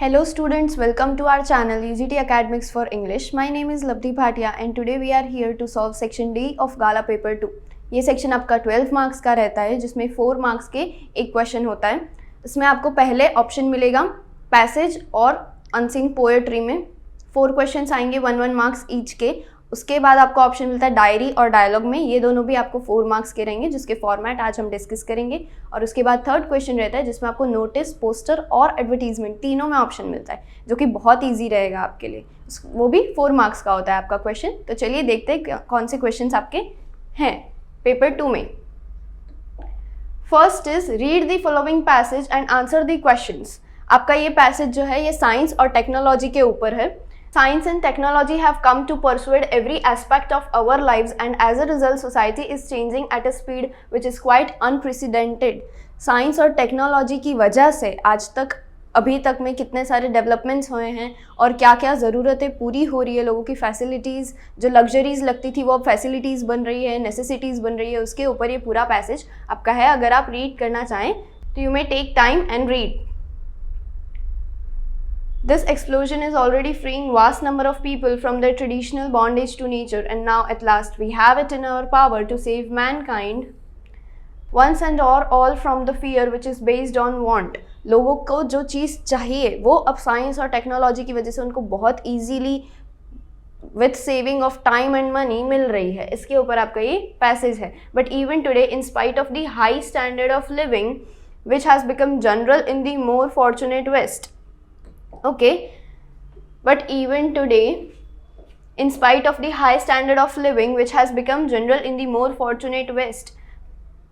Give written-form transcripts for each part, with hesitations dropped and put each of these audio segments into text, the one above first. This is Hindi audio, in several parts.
Hello students, welcome to our channel UGT Academics for English. My name is Labdhi Bhatia and today we are here to solve section D of Gala paper 2. ये सेक्शन आपका 12 मार्क्स का रहता है जिसमें 4 मार्क्स के एक क्वेश्चन होता है. इसमें आपको पहले ऑप्शन मिलेगा पैसेज और अनसीन पोएट्री में 4 क्वेश्चंस आएंगे 1-1 मार्क्स ईच के. उसके बाद आपको ऑप्शन मिलता है डायरी और डायलॉग में, ये दोनों भी आपको 4 मार्क्स के रहेंगे जिसके फॉर्मेट आज हम डिस्कस करेंगे. और उसके बाद थर्ड क्वेश्चन रहता है जिसमें आपको नोटिस, पोस्टर और एडवर्टीजमेंट तीनों में ऑप्शन मिलता है जो कि बहुत ईजी रहेगा आपके लिए. वो भी 4 मार्क्स का होता है आपका क्वेश्चन. तो चलिए देखते हैं कौन से क्वेश्चन आपके हैं पेपर 2 में. First is read the following passage and answer the questions. आपका ये पैसेज जो है ये साइंस और टेक्नोलॉजी के ऊपर है. Science and technology have come to persuade every aspect of our lives and as a result society is changing at a speed which is quite unprecedented. Science और टेक्नोलॉजी की वजह से आज तक अभी तक में कितने सारे डेवलपमेंट्स हुए हैं और क्या क्या ज़रूरतें पूरी हो रही है. लोगों की फैसिलिटीज़ जो लग्जरीज़ लगती थी वो अब फैसिलिटीज़ बन रही है, नेसेसिटीज़ बन रही है. उसके ऊपर ये पूरा पैसेज आपका है. अगर आप रीड करना चाहें तो you may take time and read. This explosion is already freeing vast number of people from their traditional bondage to nature and now at last we have it in our power to save mankind once and all from the fear which is based on want. लोगों को जो चीज़ चाहिए वो अब साइंस और टेक्नोलॉजी की वजह से उनको बहुत easily with saving of time and money मिल रही है. इसके ऊपर आपका ये पैसेज है. But even today in spite of the high standard of living which has become general in the more fortunate west. Okay, but even today, in spite of the high standard of living which has become general in the more fortunate West,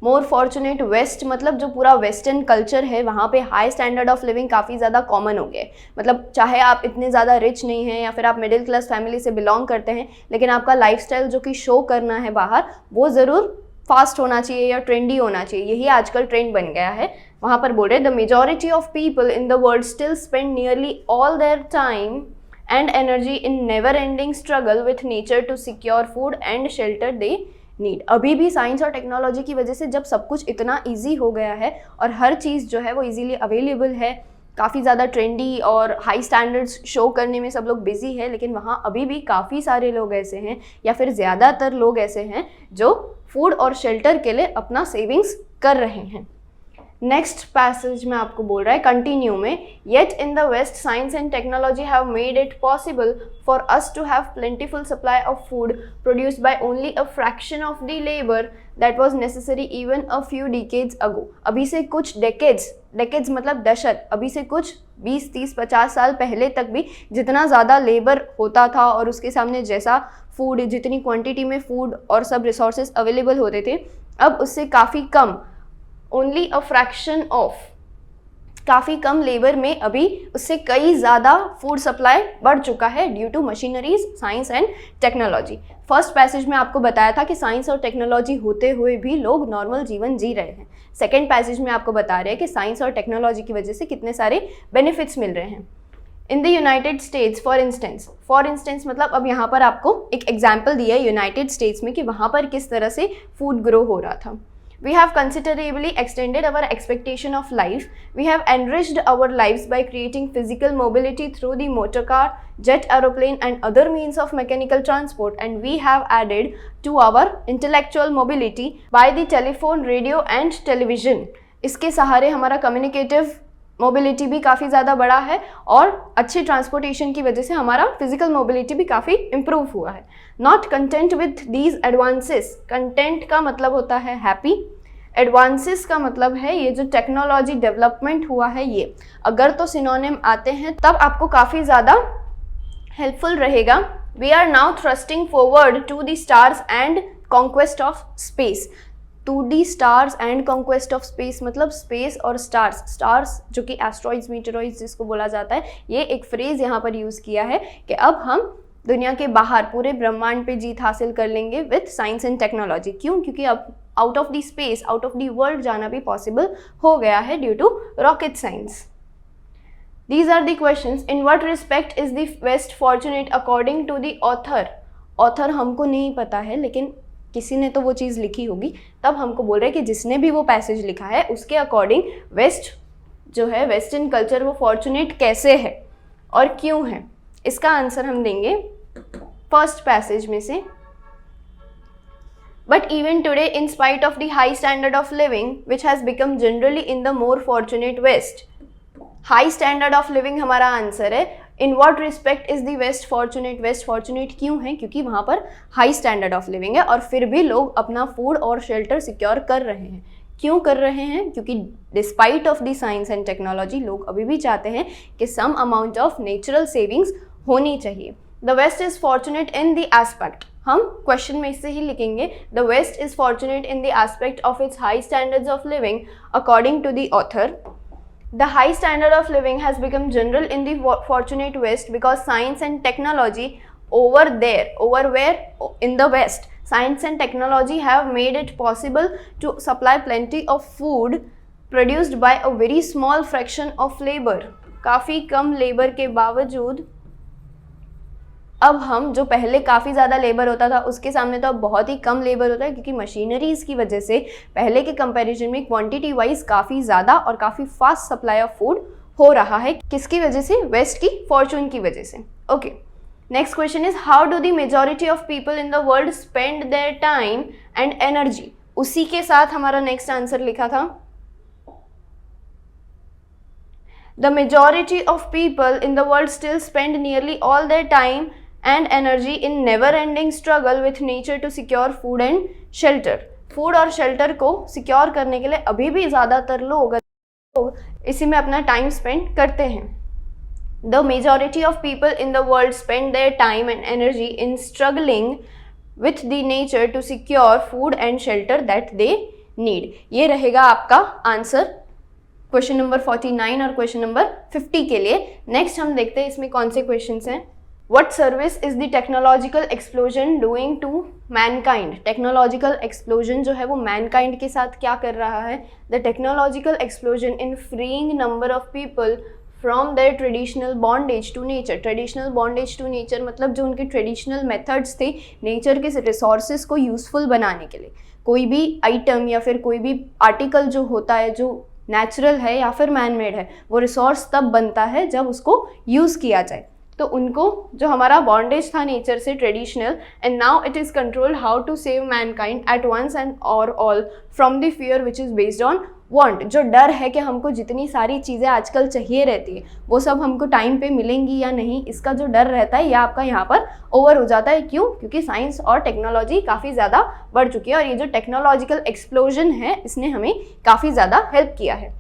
more fortunate West मतलब जो पूरा वेस्टर्न कल्चर है वहाँ पे हाई स्टैंडर्ड ऑफ लिविंग काफ़ी ज़्यादा कॉमन हो गया है. मतलब चाहे आप इतने ज़्यादा रिच नहीं हैं या फिर आप मिडिल क्लास फैमिली से बिलोंग करते हैं, लेकिन आपका लाइफस्टाइल जो कि शो करना है बाहर वो ज़रूर फास्ट होना चाहिए या ट्रेंडी होना चाहिए. यही आजकल ट्रेंड बन गया है. वहाँ पर बोल रहे the majority of people in the world still spend nearly all their time and energy in never ending struggle with nature to secure food and shelter they need. अभी भी साइंस और टेक्नोलॉजी की वजह से जब सब कुछ इतना ईजी हो गया है और हर चीज़ जो है वो ईजीली अवेलेबल है, काफ़ी ज़्यादा ट्रेंडी और हाई स्टैंडर्ड्स शो करने में सब लोग बिजी है, लेकिन वहाँ अभी भी काफ़ी सारे लोग ऐसे हैं या फिर ज़्यादातर लोग ऐसे हैं जो फूड और शेल्टर के लिए अपना सेविंग्स कर रहे हैं. नेक्स्ट पैसेज में आपको बोल रहा है कंटिन्यू में, yet in the west science and technology have made it possible for us to have plentiful supply of food produced by only a fraction of the labour that was necessary even a few decades ago. अभी से कुछ डेकेड्स मतलब दशक, अभी से कुछ 20, 30, 50 साल पहले तक भी जितना ज़्यादा लेबर होता था और उसके सामने जैसा फूड, जितनी क्वांटिटी में फूड और सब रिसोर्सेज अवेलेबल होते थे, अब उससे काफ़ी कम, ओनली अ फ्रैक्शन ऑफ, काफ़ी कम लेबर में अभी उससे कई ज़्यादा फूड सप्लाई बढ़ चुका है due to machineries, science and technology. First passage में आपको बताया था कि साइंस और टेक्नोलॉजी होते हुए भी लोग नॉर्मल जीवन जी रहे हैं. सेकेंड पैसेज में आपको बता रहे हैं कि साइंस और टेक्नोलॉजी की वजह से कितने सारे बेनिफिट्स मिल रहे हैं. In the United states for instance मतलब अब यहाँ पर आपको एक एग्जाम्पल दिया है यूनाइटेड स्टेट्स में कि वहाँ पर किस तरह से फूड ग्रो हो रहा था. We have considerably extended our expectation of life. We have enriched our lives by creating physical mobility through the motor car, jet, aeroplane and other means of mechanical transport. And we have added to our intellectual mobility by the telephone, radio and television. इसके सहारे हमारा communicative मोबिलिटी भी काफ़ी ज़्यादा बढ़ा है और अच्छी ट्रांसपोर्टेशन की वजह से हमारा फिजिकल मोबिलिटी भी काफ़ी इम्प्रूव हुआ है. Not content with these advances, content का मतलब होता है हैप्पी, एडवांसेस का मतलब है ये जो टेक्नोलॉजी डेवलपमेंट हुआ है ये. अगर तो सिनोनिम आते हैं तब आपको काफ़ी ज़्यादा हेल्पफुल रहेगा. We are now thrusting forward to the stars and conquest of space. 2D stars and conquest of space मतलब स्पेस और स्टार्स जो कि एस्ट्रॉइड्स, मीटेरॉइड्स जिसको बोला जाता है, ये एक फ्रेज यहाँ पर यूज़ किया है कि अब हम दुनिया के बाहर पूरे ब्रह्मांड पे जीत हासिल कर लेंगे विथ साइंस एंड टेक्नोलॉजी. क्यों? क्योंकि अब out of the space, out of the world जाना भी पॉसिबल हो गया है due to rocket science. These are the questions. In what respect is the West fortunate according to the author? Author हमको नहीं पता है लेकिन किसी ने तो वो चीज़ लिखी होगी, तब हमको बोल रहे हैं कि जिसने भी वो पैसेज लिखा है उसके अकॉर्डिंग वेस्ट जो है वेस्टर्न कल्चर वो फॉर्चुनेट कैसे है और क्यों है, इसका आंसर हम देंगे फर्स्ट पैसेज में से. But even today, in spite of the high standard of living, which has become generally in the more fortunate West, high standard of living हमारा आंसर है. In what respect is the West fortunate? West fortunate क्यों है? क्योंकि वहाँ पर high standard of living है और फिर भी लोग अपना फूड और शेल्टर सिक्योर कर रहे हैं. क्यों कर रहे हैं? क्योंकि despite of the science and technology लोग अभी भी चाहते हैं कि some amount of natural savings होनी चाहिए. The west is fortunate in the aspect, हम क्वेश्चन में इससे ही लिखेंगे, the west is fortunate in the aspect of its high standards of living according to the author. The high standard of living has become general in the fortunate West because science and technology over where in the West, science and technology have made it possible to supply plenty of food produced by a very small fraction of labor. काफ़ी कम लेबर के बावजूद अब हम, जो पहले काफ़ी ज़्यादा लेबर होता था उसके सामने तो अब बहुत ही कम लेबर होता है, क्योंकि मशीनरीज़ की वजह से पहले के कंपैरिजन में क्वांटिटी वाइज काफ़ी ज़्यादा और काफ़ी फास्ट सप्लाई ऑफ फूड हो रहा है. किसकी वजह से? वेस्ट की फॉर्चून की वजह से. Okay, next question is how do the majority of people in the world spend there time and energy. उसी के साथ हमारा नेक्स्ट आंसर लिखा था, the majority of people in the world still spend nearly all their time and energy in never-ending struggle with nature to secure food and shelter. Food और शेल्टर को सिक्योर करने के लिए अभी भी ज़्यादातर लोग इसी में अपना टाइम स्पेंड करते हैं. The majority of people in the world spend their time and energy in struggling with the nature to secure food and shelter that they need. ये रहेगा आपका आंसर क्वेश्चन नंबर 49 और क्वेश्चन नंबर 50 के लिए. नेक्स्ट हम देखते हैं इसमें कौन से क्वेश्चंस हैं. What service is the technological explosion doing to mankind? Technological explosion जो है वो मैनकाइंड के साथ क्या कर रहा है? The technological explosion in freeing number of people from their traditional bondage to nature. Traditional bondage to nature मतलब जो उनके ट्रेडिशनल मेथड्स थे नेचर के रिसोर्सेज को यूज़फुल बनाने के लिए. कोई भी आइटम या फिर कोई भी आर्टिकल जो होता है जो नेचुरल है या फिर मैन मेड है, वो रिसोर्स तब बनता है जब उसको यूज़ किया जाए. तो उनको जो हमारा बॉन्डेज था नेचर से traditional, and now it is controlled how to save mankind at once and or all from the fear which is based on want. जो डर है कि हमको जितनी सारी चीज़ें आजकल चाहिए रहती है वो सब हमको टाइम पे मिलेंगी या नहीं, इसका जो डर रहता है यह आपका यहाँ पर ओवर हो जाता है. क्यों? क्योंकि साइंस और टेक्नोलॉजी काफ़ी ज़्यादा बढ़ चुकी है और ये जो टेक्नोलॉजिकल एक्सप्लोजन है इसने हमें काफ़ी ज़्यादा हेल्प किया है.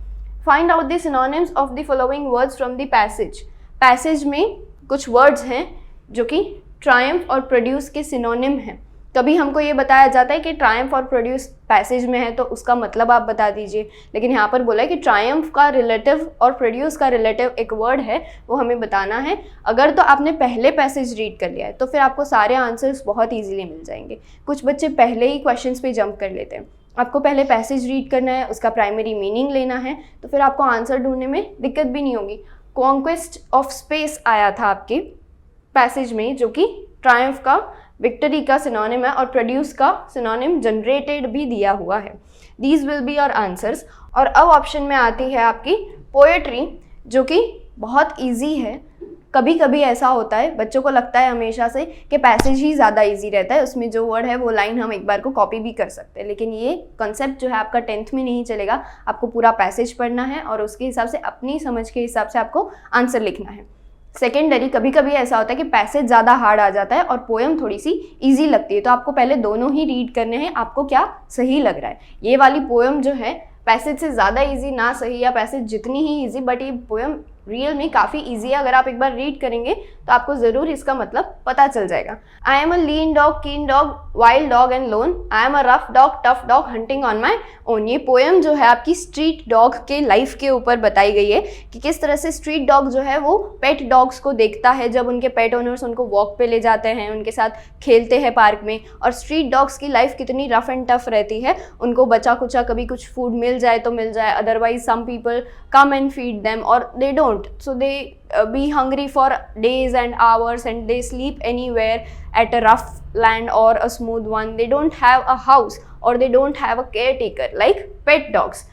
Find out the synonyms of the following words from the passage. Passage में कुछ वर्ड्स हैं जो कि ट्रायम्फ और प्रोड्यूस के सिनोनिम हैं. कभी हमको ये बताया जाता है कि ट्रायम्फ और प्रोड्यूस पैसेज में है तो उसका मतलब आप बता दीजिए, लेकिन यहाँ पर बोला है कि ट्रायम्फ का रिलेटिव और प्रोड्यूस का रिलेटिव एक वर्ड है वो हमें बताना है. अगर तो आपने पहले पैसेज रीड कर लिया है तो फिर आपको सारे आंसर्स बहुत ईजीली मिल जाएंगे. कुछ बच्चे पहले ही क्वेश्चंस पे जंप कर लेते हैं. आपको पहले पैसेज रीड करना है, उसका प्राइमरी मीनिंग लेना है, तो फिर आपको आंसर ढूंढने में दिक्कत भी नहीं होगी. कॉन्क्वेस्ट ऑफ स्पेस आया था आपके पैसेज में जो कि ट्रायम्फ का, विक्ट्री का सिनोनिम है और प्रोड्यूस का सिनोनिम जनरेटेड भी दिया हुआ है. These will be your answers. और अब ऑप्शन में आती है आपकी पोएट्री जो कि बहुत इजी है. कभी कभी ऐसा होता है, बच्चों को लगता है हमेशा से कि पैसेज ही ज़्यादा इजी रहता है, उसमें जो वर्ड है वो लाइन हम एक बार को कॉपी भी कर सकते हैं, लेकिन ये कॉन्सेप्ट जो है आपका 10th में नहीं चलेगा. आपको पूरा पैसेज पढ़ना है और उसके हिसाब से अपनी समझ के हिसाब से आपको आंसर लिखना है. सेकेंडरी कभी कभी ऐसा होता है कि पैसेज ज़्यादा हार्ड आ जाता है और पोएम थोड़ी सी ईजी लगती है, तो आपको पहले दोनों ही रीड करने हैं. आपको क्या सही लग रहा है? ये वाली पोएम जो है पैसेज से ज़्यादा इजी ना सही, या पैसेज जितनी ही इजी, बट ये पोएम रियल में काफ़ी ईजी है. अगर आप एक बार रीड करेंगे तो आपको ज़रूर इसका मतलब पता चल जाएगा. I am a lean dog, keen dog, wild dog and lone. I am a rough dog, tough dog, hunting on my own. ये पोएम जो है आपकी स्ट्रीट डॉग के लाइफ के ऊपर बताई गई है कि किस तरह से स्ट्रीट डॉग जो है वो पेट डॉग्स को देखता है जब उनके पेट ओनर्स उनको वॉक पे ले जाते हैं, उनके साथ खेलते हैं पार्क में, और स्ट्रीट डॉग्स की लाइफ कितनी रफ एंड टफ रहती है. उनको बचा कुचा कभी कुछ फूड मिल जाए तो मिल जाए, otherwise some people come and feed them or they don't, so they be hungry for days and hours and they sleep anywhere at a rough land or a smooth one. They don't have a house or they don't have a caretaker like pet dogs.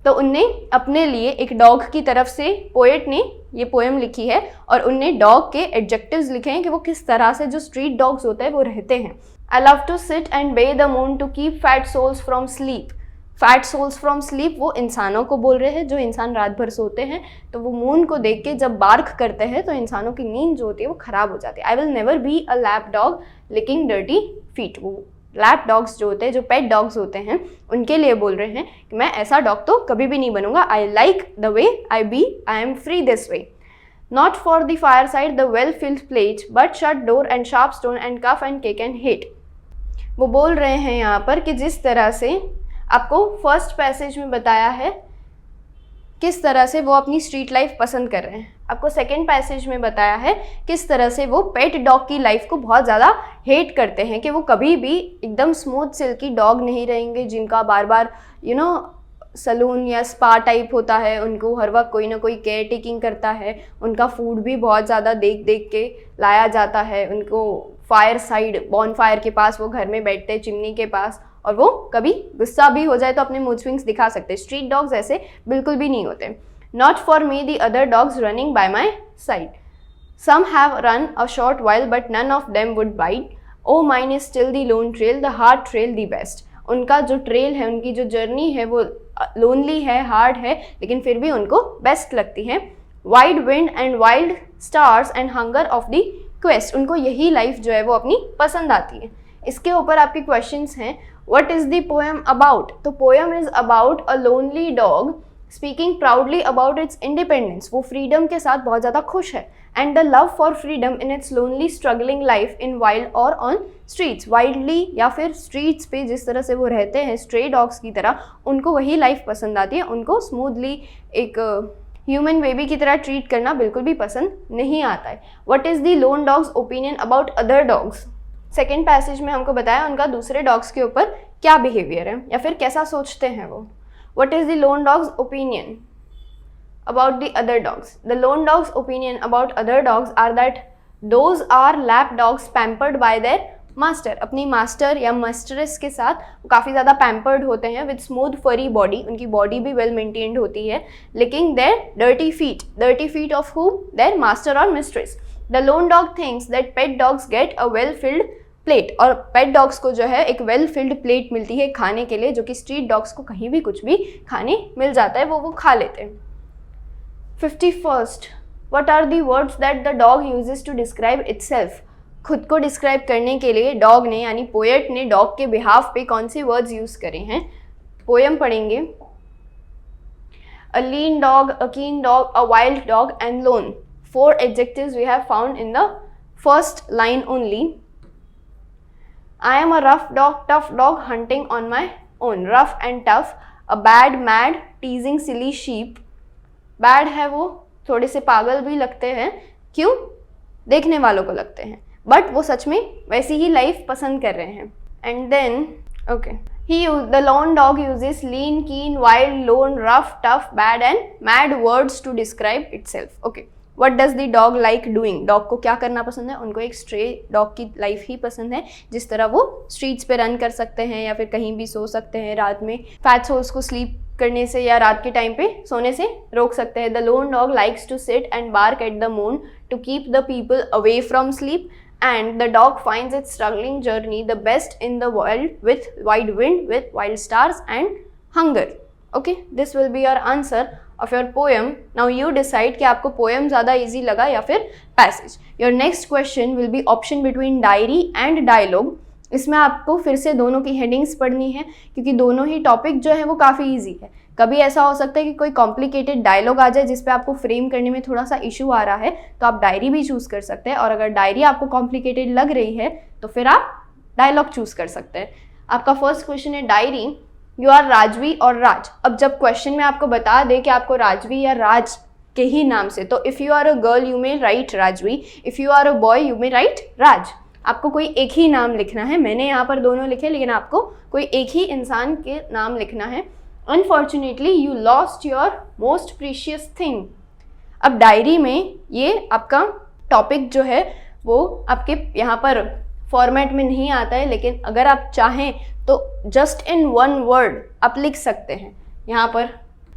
तो उनने अपने लिए एक डॉग की तरफ से पोएट ने ये पोएम लिखी है और उनने डॉग के एडजेक्टिव्स लिखे हैं कि वो किस तरह से जो स्ट्रीट डॉग्स होते हैं वो रहते हैं। I love to sit and bay the moon to keep fat souls from sleep. Fat souls from sleep वो इंसानों को बोल रहे हैं जो इंसान रात भर सोते हैं, तो वो मून को देख के जब बार्क करते हैं तो इंसानों की नींद जो होती है वो खराब हो जाती है। I will never be a lap dog licking dirty feet. वो लैप डॉग्स जो होते हैं, जो पेट डॉग्स होते हैं, उनके लिए बोल रहे हैं कि मैं ऐसा डॉग तो कभी भी नहीं बनूंगा। I like the way I be, I am free this way. Not for the fire side the well filled plate, but shut door and sharp stone and cuff and cake and hit. वो बोल रहे हैं यहाँ पर कि जिस तरह से आपको फर्स्ट पैसेज में बताया है किस तरह से वो अपनी स्ट्रीट लाइफ पसंद कर रहे हैं, आपको सेकेंड पैसेज में बताया है किस तरह से वो पेट डॉग की लाइफ को बहुत ज़्यादा हेट करते हैं, कि वो कभी भी एकदम स्मूथ सिल्की डॉग नहीं रहेंगे जिनका बार बार सलून या स्पा टाइप होता है, उनको हर वक्त कोई ना कोई केयर टेकिंग करता है, उनका फूड भी बहुत ज़्यादा देख देख के लाया जाता है, उनको फायर साइड बॉन फायर के पास वो घर में बैठते हैं चिमनी के पास, और वो कभी गुस्सा भी हो जाए तो अपने मूड स्विंग्स दिखा सकते हैं। स्ट्रीट डॉग्स ऐसे बिल्कुल भी नहीं होते। Not for me the other dogs running by my side, some have run a short while but none of them would bite, oh mine is still the lone trail, the hard trail the best. उनका जो ट्रेल है, उनकी जो जर्नी है वो लोनली है, हार्ड है, लेकिन फिर भी उनको बेस्ट लगती है। Wide wind and wild stars and hunger of the quest, उनको यही लाइफ जो है वो अपनी पसंद आती है। इसके ऊपर आपके क्वेश्चंस हैं, what is the poem about? तो poem is about a lonely dog speaking proudly about its independence. वो फ्रीडम के साथ बहुत ज़्यादा खुश है, and the love for freedom in its lonely struggling life in wild or on streets. Wildly या फिर स्ट्रीट्स पे जिस तरह से वो रहते हैं स्ट्रे डॉग्स की तरह, उनको वही लाइफ पसंद आती है। उनको स्मूथली एक ह्यूमन बेबी की तरह ट्रीट करना बिल्कुल भी पसंद नहीं आता है। What is the loan dogs opinion about other dogs? Second passage में हमको बताया उनका दूसरे डॉग्स के ऊपर क्या बिहेवियर है या फिर कैसा सोचते हैं वो। What is the lone dog's opinion about the other dogs? The lone dog's opinion about other dogs are that those are lap dogs pampered by their master. अपनी मास्टर या मास्टरेस के साथ वो काफ़ी ज़्यादा पैम्पर्ड होते हैं विद स्मूथ फरी बॉडी, उनकी बॉडी भी वेल मेंटेन्ड होती है, लेकिन their dirty feet of whom? Their master और mistress. The lone dog thinks that pet dogs get a well filled plate, और पेट डॉग्स को जो है एक वेल फिल्ड प्लेट मिलती है खाने के लिए, जो कि स्ट्रीट डॉग्स को कहीं भी कुछ भी खाने मिल जाता है, वो खा लेते हैं। 51st, what are the words that the dog uses to describe itself? खुद को डिस्क्राइब करने के लिए डॉग ने यानी पोएट ने डॉग के बिहाफ पे कौन से वर्ड्स यूज करे हैं? पोएम पढ़ेंगे। अ लीन डॉग, अ कीन dog, a wild dog and loan. 4 adjectives we have found in the first line only. I am a rough dog, tough dog, hunting on my own. Rough and tough, a bad, mad, teasing, silly sheep. Bad है वो, थोड़े से पागल भी लगते हैं, क्यों? देखने वालों को लगते हैं, बट वो सच में वैसी ही लाइफ पसंद कर रहे हैं। And then, okay, the lone dog uses lean, keen, wild, lone, rough, tough, bad and mad words to describe itself. Okay. What does the dog like doing? Dog को क्या करना पसंद है? उनको एक स्ट्रे डॉग की लाइफ ही पसंद है, जिस तरह वो स्ट्रीट्स पे रन कर सकते हैं या फिर कहीं भी सो सकते हैं रात में, फैट सोल्स को स्लीप करने से या रात के टाइम पे सोने से रोक सकते हैं। The lone dog likes to sit and bark at the moon to keep the people away from sleep, and the dog finds its struggling journey the best in the world with wide wind, with wild stars and hunger. Okay, this will be your answer of your poem. Now you decide कि आपको poem ज़्यादा easy लगा या फिर passage. Your next question will be option between diary and dialogue. इसमें आपको फिर से दोनों की हेडिंग्स पढ़नी है, क्योंकि दोनों ही टॉपिक जो है वो काफ़ी ईजी है। कभी ऐसा हो सकता है कि कोई कॉम्प्लिकेटेड डायलॉग आ जाए जिस पे आपको फ्रेम करने में थोड़ा सा इशू आ रहा है, तो आप डायरी भी चूज़ कर सकते हैं, और अगर डायरी आपको कॉम्प्लिकेटेड लग रही है तो फिर आप डायलॉग चूज़ कर सकते हैं। आपका फर्स्ट क्वेश्चन है डायरी, यू आर राजवी और राज। अब जब क्वेश्चन में आपको बता दे कि आपको राजवी या राज के ही नाम से, तो if you are a girl you may write Rajvi, if you are a boy you may write Raj. आपको कोई एक ही नाम लिखना है। मैंने यहाँ पर दोनों लिखे, लेकिन आपको कोई एक ही इंसान के नाम लिखना है। Unfortunately you lost your most precious thing. अब डायरी में ये आपका टॉपिक जो है वो आपके यहाँ पर फॉर्मेट में नहीं आता है, लेकिन अगर आप चाहें तो जस्ट इन वन वर्ड आप लिख सकते हैं। यहाँ पर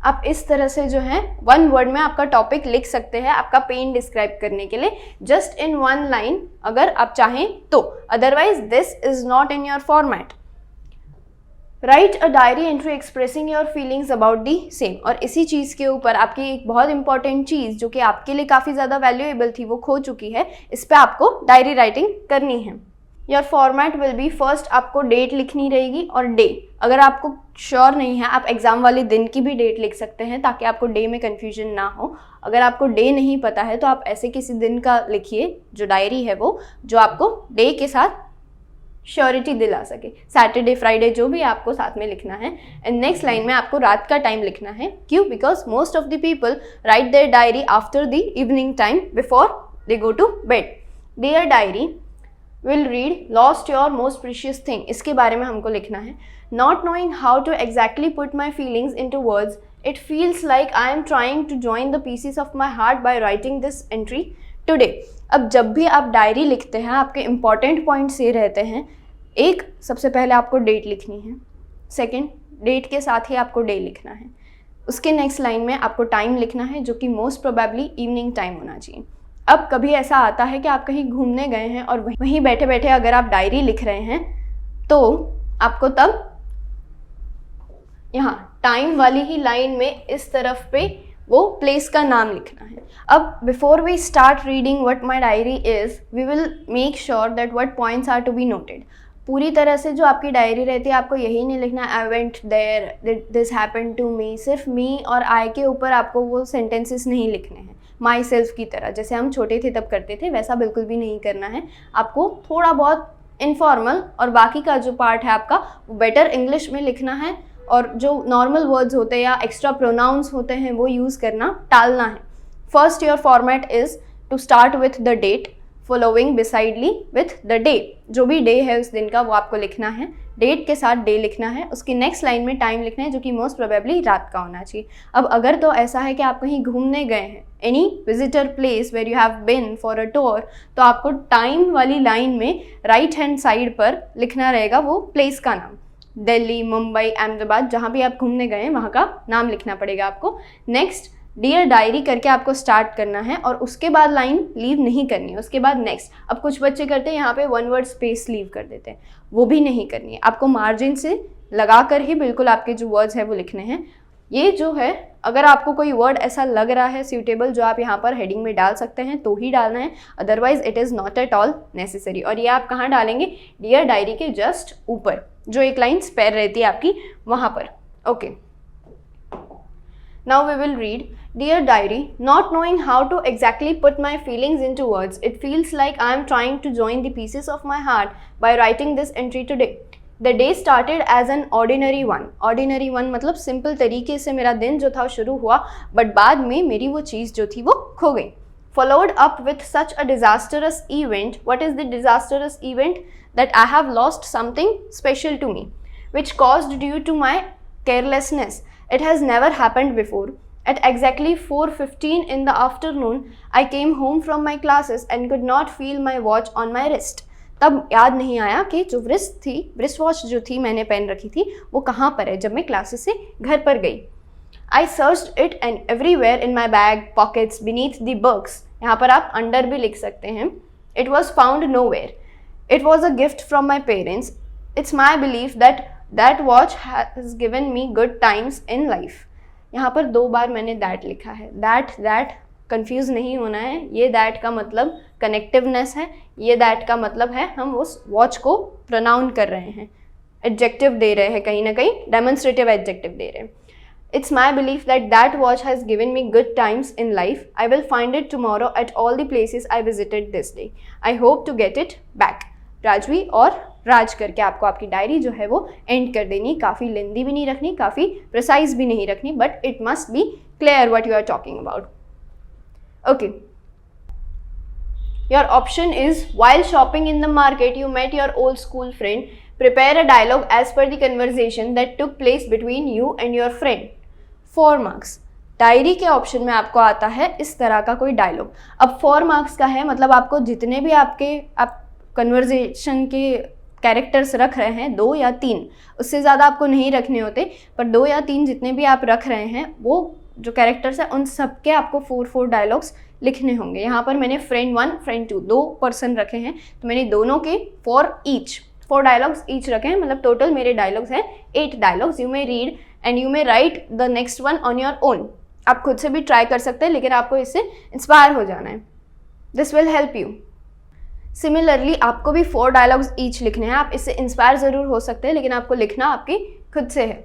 आप इस तरह से जो है वन वर्ड में आपका टॉपिक लिख सकते हैं आपका पेन डिस्क्राइब करने के लिए, जस्ट इन वन लाइन अगर आप चाहें तो, otherwise this is not in your format. Right a diary entry expressing your feelings about the same. और इसी चीज़ के ऊपर आपकी एक बहुत इंपॉर्टेंट चीज़ जो कि आपके लिए काफ़ी ज़्यादा वैल्यूएबल थी वो खो चुकी है, इस पर आपको डायरी राइटिंग करनी है। Your format will be, first आपको डेट लिखनी रहेगी और डे। अगर आपको श्योर नहीं है आप एग्ज़ाम वाले दिन की भी डेट लिख सकते हैं ताकि आपको डे में कन्फ्यूजन ना हो। अगर आपको डे नहीं पता है तो आप ऐसे किसी दिन का लिखिए जो डायरी है वो, जो आपको डे के साथ श्योरिटी दिला सके। सैटरडे फ्राइडे जो भी आपको साथ में लिखना है। एंड नेक्स्ट लाइन में आपको रात का टाइम लिखना है। क्यों? Because most of the people write their diary after the evening time before they go to bed. Dear diary will read lost your most precious thing, इसके बारे में हमको लिखना है। Not knowing how to exactly put my feelings into words, it feels like I am trying to join the pieces of my heart by writing this entry today. अब जब भी आप डायरी लिखते हैं आपके इंपॉर्टेंट पॉइंट्स ये रहते हैं, एक, सबसे पहले आपको डेट लिखनी है, सेकंड डेट के साथ ही आपको डे लिखना है, उसके नेक्स्ट लाइन में आपको टाइम लिखना है जो कि मोस्ट प्रोबेबली इवनिंग टाइम होना चाहिए। अब कभी ऐसा आता है कि आप कहीं घूमने गए हैं और वहीं बैठे बैठे अगर आप डायरी लिख रहे हैं तो आपको तब यहाँ टाइम वाली ही लाइन में इस तरफ पे वो प्लेस का नाम लिखना है। अब before we start reading what my diary is, we will make sure that what points are to be noted. पूरी तरह से जो आपकी डायरी रहती है आपको यही नहीं लिखना I went there, this happened to me, सिर्फ मी और आई के ऊपर आपको वो सेंटेंसेस नहीं लिखने हैं माई सेल्फ की तरह, जैसे हम छोटे थे तब करते थे वैसा बिल्कुल भी नहीं करना है। आपको थोड़ा बहुत इनफॉर्मल और बाकी का जो पार्ट है आपका वो बेटर इंग्लिश में लिखना है, और जो नॉर्मल वर्ड्स होते हैं या एक्स्ट्रा प्रोनाउंस होते हैं वो यूज़ करना टालना है। First your format is to start with the date, following besides with the day. जो भी डे है उस दिन का वो आपको लिखना है, डेट के साथ डे लिखना है, उसकी नेक्स्ट लाइन में टाइम लिखना है जो कि मोस्ट प्रोबेबली रात का होना चाहिए। अब अगर तो ऐसा है कि आप कहीं घूमने गए हैं, any visitor place where you have been for a tour, तो आपको टाइम वाली लाइन में राइट हैंड साइड पर लिखना रहेगा वो प्लेस का नाम। दिल्ली, मुंबई, अहमदाबाद, जहाँ भी आप घूमने गए हैं वहाँ का नाम लिखना पड़ेगा आपको। नेक्स्ट डियर डायरी करके आपको स्टार्ट करना है और उसके बाद लाइन लीव नहीं करनी है, उसके बाद नेक्स्ट। अब कुछ बच्चे करते हैं यहाँ पे वन वर्ड स्पेस लीव कर देते हैं, वो भी नहीं करनी है, आपको मार्जिन से लगा कर ही बिल्कुल आपके जो वर्ड्स हैं वो लिखने हैं। ये जो है अगर आपको कोई वर्ड ऐसा लग रहा है सूटेबल जो आप यहाँ पर हेडिंग में डाल सकते हैं तो ही डालना है, otherwise it is not at all necessary. और ये आप कहाँ डालेंगे? डियर डायरी के जस्ट ऊपर जो एक लाइन स्पेयर रहती है आपकी वहाँ पर। Okay, now we will read, dear diary, not knowing how to exactly put my feelings into words, it feels like I am trying to join the pieces of my heart by writing this entry today. The day started as an ordinary one. Ordinary one मतलब सिंपल तरीके से मेरा दिन जो था शुरू हुआ, बट बाद में मेरी वो चीज़ जो थी वो खो गई। Followed up with such a disastrous event. What is the disastrous event? That I have lost something special to me, which caused due to my carelessness. It has never happened before. At exactly 4:15 in the afternoon, I came home from my classes and could not feel my watch on my wrist. तब याद नहीं आया कि जो wrist watch जो थी मैंने पहन रखी थी वो कहाँ पर है जब मैं क्लासेस से घर पर गई। I searched it and everywhere in my bag, pockets, beneath the books. यहाँ पर आप under भी लिख सकते हैं। It was found nowhere. It was a gift from my parents. It's my belief that watch has given me good times in life. यहाँ पर 2 बार मैंने that लिखा है। that कंफ्यूज नहीं होना है, ये that का मतलब कनेक्टिवनेस है, ये that का मतलब है हम उस वॉच को प्रोनाउन कर रहे हैं, एडजेक्टिव दे रहे हैं, कहीं ना कहीं डेमोन्स्ट्रेटिव एडजेक्टिव दे रहे हैं। It's my belief that watch has given me good times in life. I will find it tomorrow at all the places I visited this day. I hope to get it back. Rajvi और राज करके आपको आपकी डायरी जो है वो एंड कर देनी। काफ़ी लेंदी भी नहीं रखनी, काफ़ी प्रिसाइज भी नहीं रखनी, but it must be clear what you are talking about. Okay, your option is while shopping in the market you met your old school friend. Prepare a dialogue as per the conversation that took place between you and your friend. 4 marks. Diary के ऑप्शन में आपको आता है इस तरह का कोई डायलॉग। अब 4 मार्क्स का है मतलब आपको जितने भी आपके कन्वर्जेशन के कैरेक्टर्स रख रहे हैं 2 या 3, उससे ज़्यादा आपको नहीं रखने होते, पर 2 या 3 जितने भी आप रख रहे हैं वो जो कैरेक्टर्स हैं उन सब के आपको 4 डायलॉग्स लिखने होंगे। यहाँ पर मैंने फ्रेंड 1 फ्रेंड 2 2 पर्सन रखे हैं, तो मैंने दोनों के 4 डायलॉग्स ईच रखे हैं, मतलब टोटल मेरे डायलॉग्स हैं 8 dialogues. You may read and you may right the next one on your own. आप खुद से भी ट्राई कर सकते हैं, लेकिन आपको इससे इंस्पायर हो जाना है। This will help you. Similarly आपको भी 4 डायलॉग्स ईच लिखने हैं। आप इससे इंस्पायर ज़रूर हो सकते हैं, लेकिन आपको लिखना आपकी खुद से है।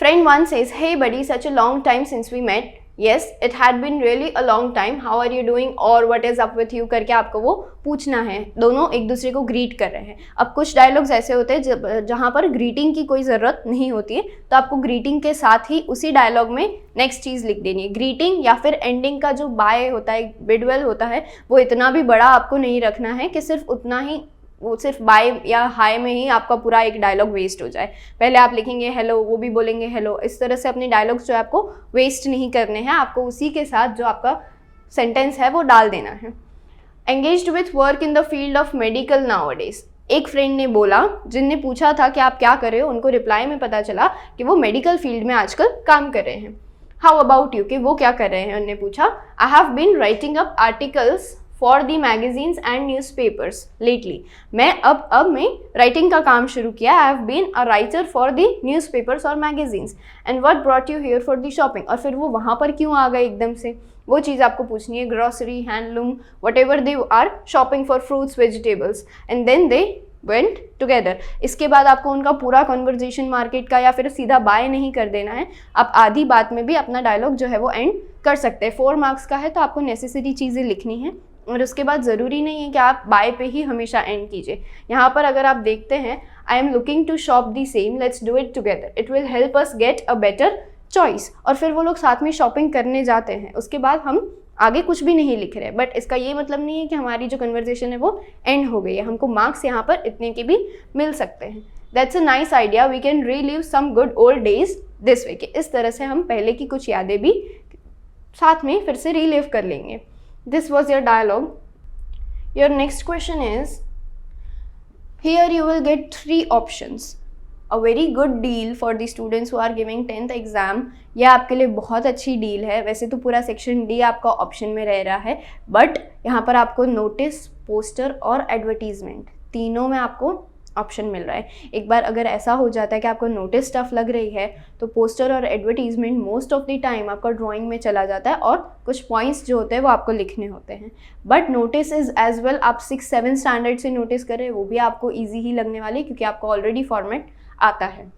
Friend 1 says, hey buddy, such a long time since we met. Yes, it had been really a long time. How are you doing? और what is up with you करके आपको वो पूछना है। दोनों एक दूसरे को ग्रीट कर रहे हैं। अब कुछ डायलॉग्स ऐसे होते हैं जहाँ पर ग्रीटिंग की कोई ज़रूरत नहीं होती है, तो आपको ग्रीटिंग के साथ ही उसी डायलॉग में नेक्स्ट चीज़ लिख देनी है। ग्रीटिंग या फिर एंडिंग का जो बाय होता है, बिडवेल होता है, वो इतना भी बड़ा आपको नहीं रखना है कि सिर्फ उतना ही, वो सिर्फ बाय या हाय में ही आपका पूरा एक डायलॉग वेस्ट हो जाए। पहले आप लिखेंगे हेलो, वो भी बोलेंगे हेलो। इस तरह से अपने डायलॉग्स जो है आपको वेस्ट नहीं करने हैं, आपको उसी के साथ जो आपका सेंटेंस है वो डाल देना है। Engaged with work in the field of medical nowadays. एक फ्रेंड ने बोला, जिनने पूछा था कि आप क्या कर रहे हो, उनको रिप्लाई में पता चला कि वो मेडिकल फील्ड में आजकल काम कर रहे हैं। हाउ अबाउट यू, कि वो क्या कर रहे हैं, उन्होंने पूछा। I have been writing up articles for the magazines and newspapers lately. मैं अब मैं राइटिंग का काम शुरू किया। I have been a writer for the newspapers और magazines and what brought you here for the shopping. और फिर वो वहाँ पर क्यों आ गए एकदम से, वो चीज़ आपको पूछनी है। Grocery, handloom, whatever they are shopping for fruits, vegetables, and then they went together. इसके बाद आपको उनका पूरा कन्वर्जेशन मार्केट का या फिर सीधा बाय नहीं कर देना है। आप आधी बात में भी अपना डायलॉग जो है वो एंड कर सकते हैं। 4 मार्क्स का है तो आपको नेसेसरी चीज़ें लिखनी है, और उसके बाद ज़रूरी नहीं है कि आप बाय पे ही हमेशा एंड कीजिए। यहाँ पर अगर आप देखते हैं, I am looking to shop the same, let's do it together, it will help us get a better choice. और फिर वो लोग साथ में शॉपिंग करने जाते हैं। उसके बाद हम आगे कुछ भी नहीं लिख रहे, बट इसका ये मतलब नहीं है कि हमारी जो कन्वर्जेशन है वो एंड हो गई है। हमको मार्क्स यहाँ पर इतने के भी मिल सकते हैं। That's a nice idea, we can relive some good old days this way. कि इस तरह से हम पहले की कुछ यादें भी साथ में फिर से रीलिव कर लेंगे। This was your dialogue. Your next question is, here you will get 3 options. A very good deal for the students who are giving 10th exam. यह आपके लिए बहुत अच्छी डील है। वैसे तो पूरा सेक्शन डी आपका ऑप्शन में रह रहा है, बट यहाँ पर आपको नोटिस, पोस्टर और एडवर्टीजमेंट तीनों में आपको ऑप्शन मिल रहा है। एक बार अगर ऐसा हो जाता है कि आपको नोटिस टफ लग रही है, तो पोस्टर और advertisement most of the time आपका ड्राइंग में चला जाता है और कुछ पॉइंट्स जो होते हैं वो आपको लिखने होते हैं। But notice is as well, आप 6-7 स्टैंडर्ड से नोटिस करें, वो भी आपको ईजी ही लगने वाली, क्योंकि आपको ऑलरेडी फॉर्मेट आता है।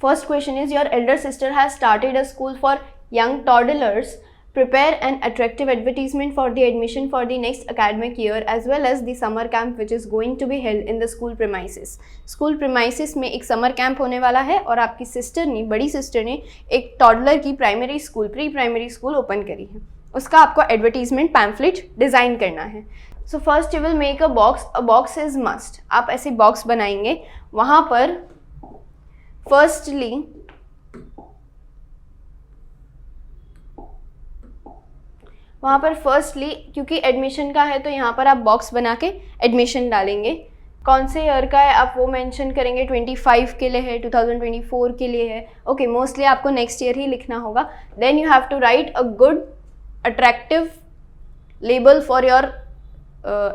First question is, your Elder sister has started a school for young toddlers. Prepare an attractive advertisement for the admission for the next academic year as well as the summer camp which is going to be held in the school premises. School premises में एक summer camp होने वाला है, और आपकी सिस्टर ने, बड़ी सिस्टर ने एक टॉडलर की primary school, pre primary school open करी है। उसका आपको एडवर्टीजमेंट पैम्फलेट डिज़ाइन करना है। So first you will make a box is must. आप ऐसे बॉक्स बनाएंगे। वहाँ पर फर्स्टली क्योंकि एडमिशन का है, तो यहाँ पर आप बॉक्स बना के एडमिशन डालेंगे। कौन से ईयर का है आप वो मेंशन करेंगे। 25 के लिए है, 2024 के लिए है। ओके, मोस्टली आपको नेक्स्ट ईयर ही लिखना होगा। Then you have to write a good attractive label for your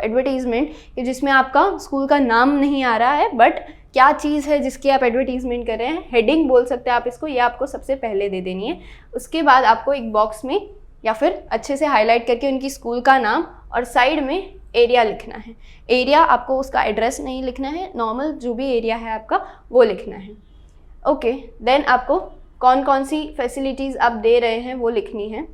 advertisement, जिसमें आपका स्कूल का नाम नहीं आ रहा है, बट क्या चीज़ है जिसकी आप एडवर्टीजमेंट कर रहे हैं, हेडिंग बोल सकते हैं आप इसको, ये आपको सबसे पहले दे देनी है। उसके बाद आपको एक बॉक्स में या फिर अच्छे से हाईलाइट करके उनकी स्कूल का नाम और साइड में एरिया लिखना है। एरिया आपको उसका एड्रेस नहीं लिखना है, नॉर्मल जो भी एरिया है आपका वो लिखना है। ओके, देन आपको कौन कौन सी फैसिलिटीज़ आप दे रहे हैं वो लिखनी है।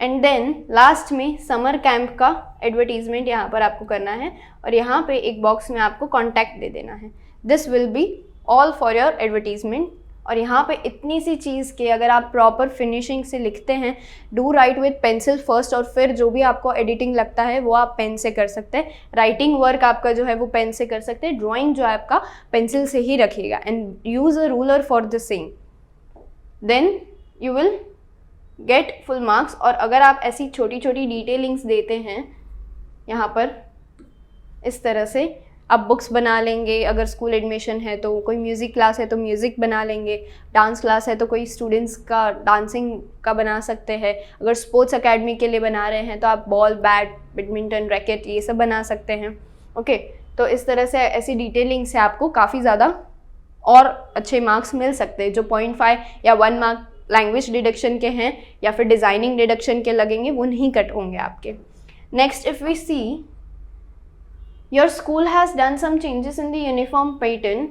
एंड देन लास्ट में समर कैंप का एडवर्टीजमेंट यहाँ पर आपको करना है, और यहाँ पे एक बॉक्स में आपको कॉन्टैक्ट दे देना है। This will be all for your advertisement. और यहाँ पे इतनी सी चीज़ के अगर आप प्रॉपर फिनिशिंग से लिखते हैं, do right with pencil first, और फिर जो भी आपको एडिटिंग लगता है वो आप पेन से कर सकते हैं। राइटिंग वर्क आपका जो है वो पेन से कर सकते हैं। ड्राइंग जो है आपका पेंसिल से ही रखिएगा, and use a ruler for the same. Then you will get full marks. और अगर आप ऐसी छोटी छोटी डिटेलिंग्स देते हैं यहाँ पर इस तरह से, आप बुक्स बना लेंगे, अगर स्कूल एडमिशन है तो कोई म्यूज़िक क्लास है तो म्यूज़िक बना लेंगे, डांस क्लास है तो कोई स्टूडेंट्स का डांसिंग का बना सकते हैं, अगर स्पोर्ट्स एकेडमी के लिए बना रहे हैं तो आप बॉल, बैट, बैडमिंटन, रैकेट ये सब बना सकते हैं। ओके, तो इस तरह से ऐसी डिटेलिंग से आपको काफ़ी ज़्यादा और अच्छे मार्क्स मिल सकते हैं। जो 0.5 या 1 मार्क लैंग्वेज डिडक्शन के हैं या फिर डिज़ाइनिंग डिडक्शन के लगेंगे, वो नहीं कट होंगे आपके। Next, if we see your school has done some changes in the uniform pattern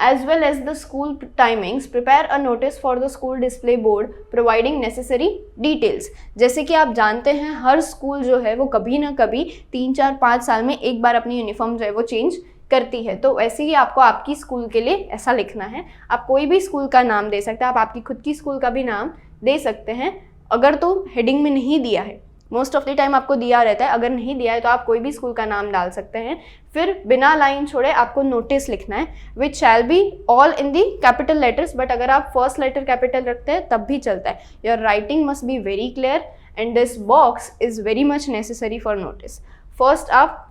as well as the school timings, prepare a notice for the school display board providing necessary details। जैसे कि आप जानते हैं हर स्कूल जो है वो कभी ना कभी 3, 4, 5 साल में एक बार अपनी यूनिफॉर्म जो है वो चेंज करती है। तो ऐसे ही आपको आपकी स्कूल के लिए ऐसा लिखना है। आप कोई भी स्कूल का नाम दे सकते हैं, आप आपकी खुद की स्कूल का भी नाम दे सकते हैं। अगर तो हेडिंग में नहीं दिया है, मोस्ट ऑफ द टाइम आपको दिया रहता है, अगर नहीं दिया है तो आप कोई भी स्कूल का नाम डाल सकते हैं। फिर बिना लाइन छोड़े आपको नोटिस लिखना है, which shall be all in the capital letters, but अगर आप फर्स्ट लेटर कैपिटल रखते हैं तब भी चलता है। Your writing must be very clear and this box is very much necessary for notice. First आप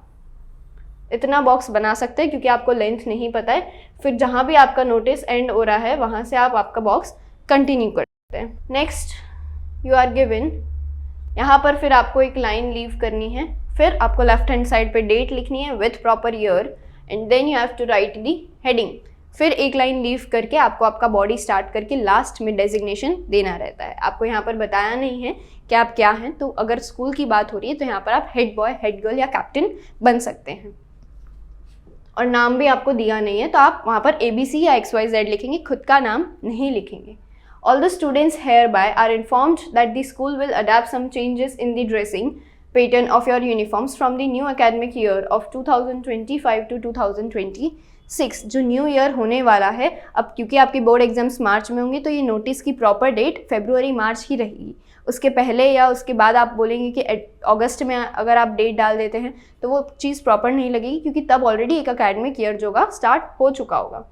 इतना बॉक्स बना सकते हैं क्योंकि आपको लेंथ नहीं पता है, फिर जहाँ भी आपका नोटिस एंड हो रहा है वहाँ से आप आपका बॉक्स कंटिन्यू कर सकते हैं। नेक्स्ट, यू आर गिवन, यहाँ पर फिर आपको एक लाइन लीव करनी है, फिर आपको लेफ्ट हैंड साइड पे डेट लिखनी है with proper year and then you have to write the heading. फिर एक लाइन लीव करके आपको आपका बॉडी स्टार्ट करके लास्ट में डेजिग्नेशन देना रहता है। आपको यहाँ पर बताया नहीं है कि आप क्या हैं, तो अगर स्कूल की बात हो रही है तो यहाँ पर आप हेड बॉय, हेड गर्ल या कैप्टन बन सकते हैं। और नाम भी आपको दिया नहीं है तो आप वहाँ पर ABC या XYZ लिखेंगे, खुद का नाम नहीं लिखेंगे। All the students hereby are informed that the school will adapt some changes in the dressing pattern of your uniforms from the new academic year of 2025 to 2026। जो न्यू ईयर होने वाला है, अब क्योंकि आपके बोर्ड एग्जाम्स मार्च में होंगे तो ये नोटिस की प्रॉपर डेट फरवरी मार्च ही रहेगी। उसके पहले या उसके बाद आप बोलेंगे कि अगस्त में अगर आप डेट डाल देते हैं तो वो चीज़ प्रॉपर नहीं लगेगी, क्योंकि तब ऑलरेडी एक अकेडमिक ईयर जो होगा स्टार्ट हो चुका होगा।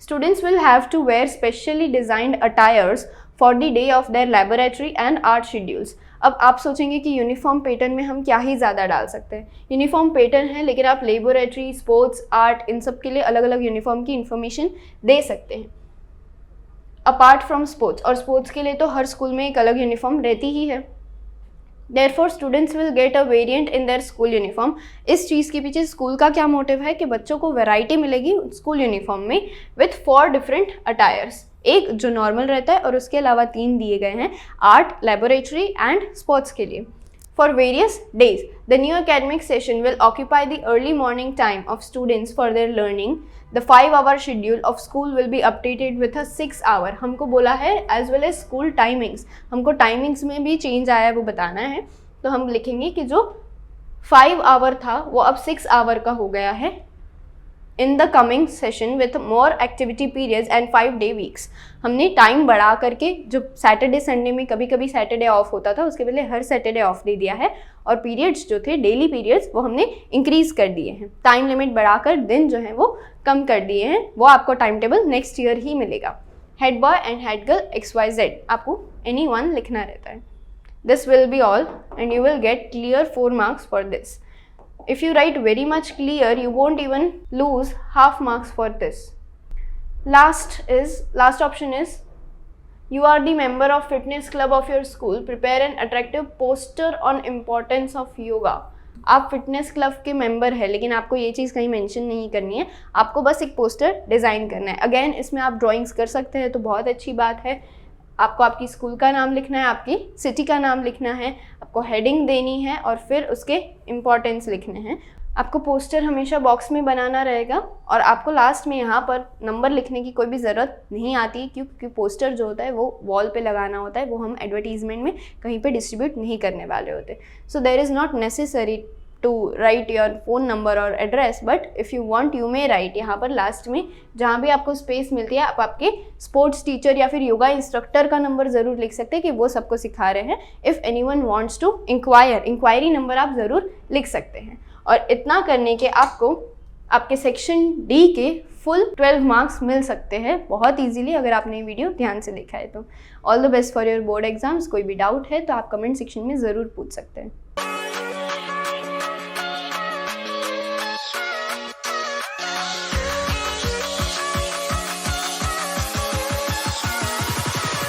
Students will have to wear specially designed attires for the day of their laboratory and art schedules। अब आप सोचेंगे कि यूनिफॉर्म पैटर्न में हम क्या ही ज़्यादा डाल सकते हैं। यूनिफॉर्म पैटर्न है लेकिन आप लेबोरेटरी, स्पोर्ट्स, आर्ट, इन सब के लिए अलग अलग यूनिफॉर्म की इन्फॉर्मेशन दे सकते हैं अपार्ट फ्रॉम स्पोर्ट्स। और स्पोर्ट्स के लिए तो हर स्कूल में एक अलग यूनिफॉर्म रहती ही है। Therefore students will get a variant in their school uniform। इस चीज़ के पीछे स्कूल का क्या मोटिव है कि बच्चों को वैरायटी मिलेगी स्कूल यूनिफॉर्म में विथ 4 डिफरेंट अटायर्स। एक जो नॉर्मल रहता है और उसके अलावा 3 दिए गए हैं आर्ट, लेबोरेटरी एंड स्पोर्ट्स के लिए। For various days the new academic session will occupy the early morning time of students for their learning। The 5-hour schedule of school will be updated with a 6-hour। हमको बोला है as well as school timings, हमको टाइमिंग्स में भी चेंज आया है वो बताना है। तो हम लिखेंगे कि जो 5 आवर था वो अब 6 आवर का हो गया है in the coming session with more activity periods and 5-day weeks. हमने टाइम बढ़ा करके, जो सैटरडे संडे में कभी कभी सैटरडे ऑफ होता था उसके बदले हर सैटरडे ऑफ दे दिया है, और पीरियड्स जो थे डेली पीरियड्स वो हमने इंक्रीज कर दिए हैं। टाइम लिमिट बढ़ाकर दिन जो है वो कम कर दिए हैं। वो आपको टाइम टेबल नेक्स्ट ईयर ही मिलेगा। Head boy and head girl XYZ आपको एनी वन लिखना रहता है। This will be all and you will get clear 4 marks for this. If you write very much clear, you won't even lose half marks for this. Last option is, you are the member of fitness club of your school. Prepare an attractive poster on importance of yoga. आप फिटनेस क्लब के मेंबर है लेकिन आपको ये चीज़ कहीं मेंशन नहीं करनी है, आपको बस एक पोस्टर डिज़ाइन करना है। अगेन इसमें आप ड्राइंग्स कर सकते हैं तो बहुत अच्छी बात है। आपको आपकी स्कूल का नाम लिखना है, आपकी सिटी का नाम लिखना है, आपको हेडिंग देनी है और फिर उसके इम्पॉर्टेंस लिखने हैं। आपको पोस्टर हमेशा बॉक्स में बनाना रहेगा और आपको लास्ट में यहाँ पर नंबर लिखने की कोई भी ज़रूरत नहीं आती, क्योंकि पोस्टर जो होता है वो वॉल पे लगाना होता है, वो हम एडवर्टीजमेंट में कहीं पे डिस्ट्रीब्यूट नहीं करने वाले होते। So there is not necessary to write your phone number or address, but if you want you may write। यहाँ पर लास्ट में जहाँ भी आपको स्पेस मिलती है आप आपके स्पोर्ट्स टीचर या फिर योगा इंस्ट्रक्टर का नंबर ज़रूर लिख सकते हैं कि वो सबको सिखा रहे हैं। If anyone wants to inquiry number आप ज़रूर लिख सकते हैं। और इतना करने के आपको आपके सेक्शन डी के फुल 12 मार्क्स मिल सकते हैं बहुत इजीली, अगर आपने ये वीडियो ध्यान से देखा है तो। All the best for your board exams. कोई भी डाउट है तो आप कमेंट सेक्शन में ज़रूर पूछ सकते हैं।